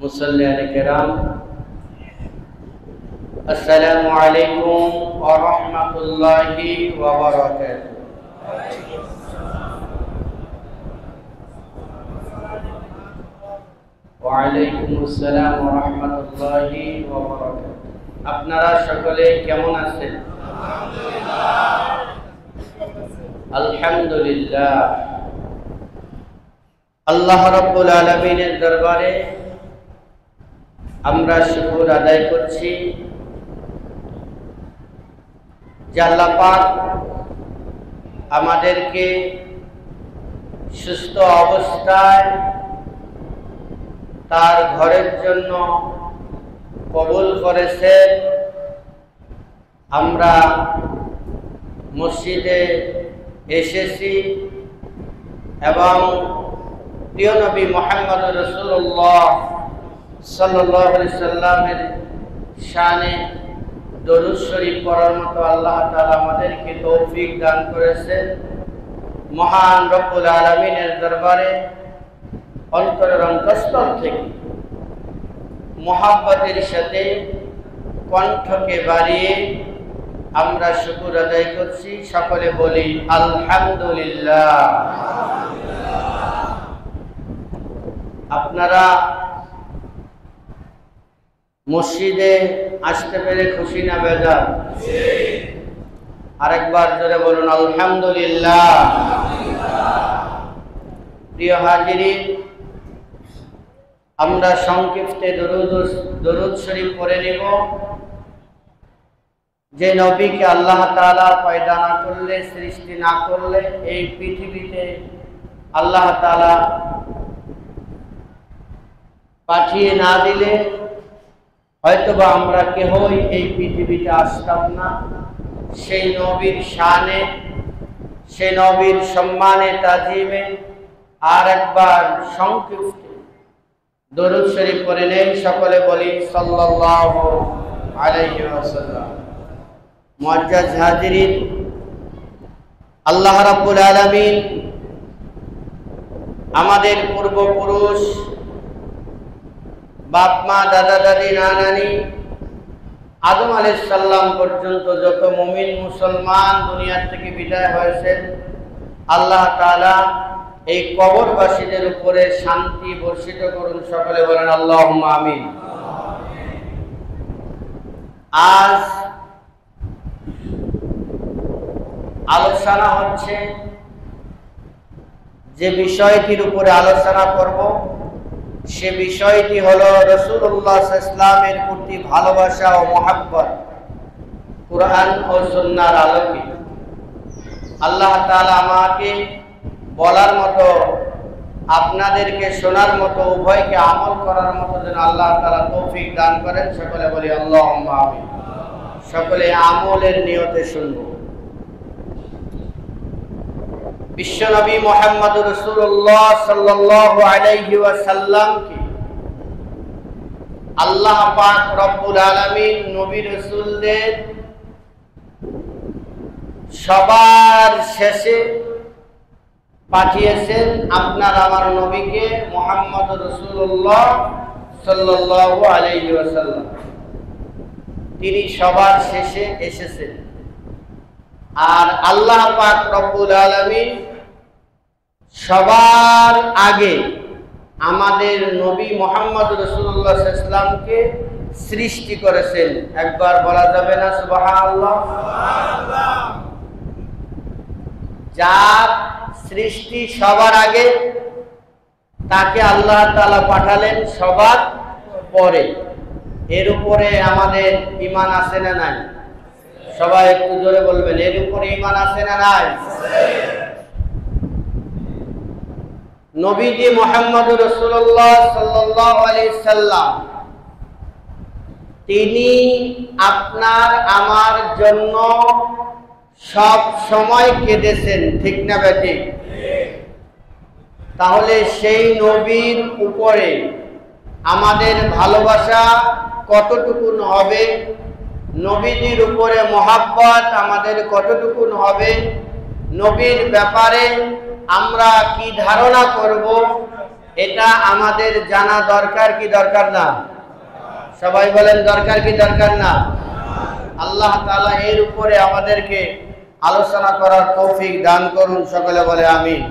मुसल्लियान किराम, अस्सलामु अलैकुम व रहमतुल्लाहि व बरकातुहू। ওয়ালাইকুম আসসালাম ওয়া রাহমাতুল্লাহি ওয়া বারাকাতুহু। আপনারা সকলে কেমন আছেন? আলহামদুলিল্লাহ। আল্লাহ রাব্বুল আলামিনের দরবারে আমরা শুকর আদায় করছি যে আল্লাহ পাক আমাদেরকে সুস্থ অবস্থায় তার ঘরের জন্য কবুল করেছেন। আমরা মসজিদে এসেছি এবং প্রিয় নবী মুহাম্মদ রাসূলুল্লাহ সাল্লাল্লাহু আলাইহি সাল্লামের শানে দরুদ শরীফ পড়ার মতো আল্লাহ তাআলা আমাদেরকে তৌফিক দান করেছেন। মহান রব্বুল আলামিনের দরবারে অন্তরের অন্তঃস্থল থেকে মুহাব্বতের সাথে কণ্ঠকে বাড়িয়ে আমরা শুকর আদায় করছি। সকলে বলি আলহামদুলিল্লাহ। আপনারা মসজিদে আসতে পেরে খুশি না বেজার? আরেকবার জোরে বলুন আলহামদুলিল্লাহ। প্রিয় হাজিরিন, আমরা সংক্ষিপ্তে দরুদ শরীফ পড়ে নেব। যে নবীকে আল্লাহ তাআলা পয়দা না করলে, সৃষ্টি না করলে, এই পৃথিবীতে আল্লাহ তাআলা পাঠিয়ে না দিলে হয়তোবা আমরা কেহই এই পৃথিবীতে আসতাম না। সেই নবীর শানে, সেই নবীর সম্মানে তাজিমে আর একবার সংক্ষিপ্ত দরুদ শরীফ পড়ে নেই। সকলে বলি সাল্লাল্লাহু আলাইহি ওয়াসাল্লাম। মুআজ্জাজ হাজিরিন, আল্লাহ রাব্বুল আলামিন আমাদের পূর্বপুরুষ, বাপ মা, দাদা দাদি, নানানি, আদম আলাইহিস সালাম পর্যন্ত যত মুমিন মুসলমান দুনিয়া থেকে বিদায় হয়েছেন, আল্লাহ তাআলা এই কবরবাসীদের উপরে শান্তি বর্ষিত করুন। সকলে বলেন আল্লাহুম্মা আমিন। আজ আলোচনা হচ্ছে, যে বিষয়টির উপরে আলোচনা করব সে বিষয়টি হলো রাসূলুল্লাহ সাল্লাল্লাহু আলাইহি ওয়াসাল্লামের প্রতি ভালোবাসা ও মহব্বত কুরআন ও সুন্নাহর আলোকে। আল্লাহ তাআলা আমাকে বলার মতো, আপনাদেরকে শোনার মতো, উভয়কে আমল করার মতো যেন আল্লাহ তাআলা তৌফিক দান করেন। সকলে বলি আল্লাহুম্মা আমিন। সকলে আমলের নিয়তে শুনব। বিশ্বনবী মুহাম্মদ রাসূলুল্লাহ সাল্লাল্লাহু আলাইহি ওয়াসাল্লামকে আল্লাহ পাক রব্বুল আলামিন নবী রাসূলদের সবার শেষে পাঠিয়েছেন। আপনার আমার নবীকে মুহাম্মদ রাসূলুল্লাহ সাল্লাল্লাহু আলাইহি ওয়াসাল্লাম, তিনি সবার শেষে এসেছেন। আর আল্লাহ পাক রব্বুল আলামিন সবার আগে আমাদের নবী মুহাম্মদ রাসূলুল্লাহ সাল্লাল্লাহু আলাইহি ওয়াসাল্লামকে সৃষ্টি করেছেন। একবার বলা যাবে না সুবহানাল্লাহ? সুবহানাল্লাহ। যার সৃষ্টি সবার আগে, তাকে আল্লাহ তাআলা পাঠালেন সবার পরে। এর উপরে আমাদের ঈমান আছে না নাই? সবাই একটু জোরে বলবেন, এর উপরে ঈমান আছে না নাই? নবীজি মুহাম্মদ রাসূলুল্লাহ সাল্লাল্লাহু আলাইহি সাল্লাম, তিনি আপনার আমার জন্য সব সময় কেঁদেছেন, ঠিক না বেঠিক? তাহলে সেই নবীর উপরে আমাদের ভালোবাসা কতটুকুন হবে? নবীজির উপরে মহব্বত আমাদের কতটুকুন হবে? নবীর ব্যাপারে আমরা কি ধারণা করব? এটা আমাদের জানা দরকার কি দরকার না? সবাই বলেন দরকার কি দরকার না? আল্লাহ তাআলা এর উপরে আমাদেরকে আলোচনা করার তৌফিক দান করুন, সকলে বলে আমিন।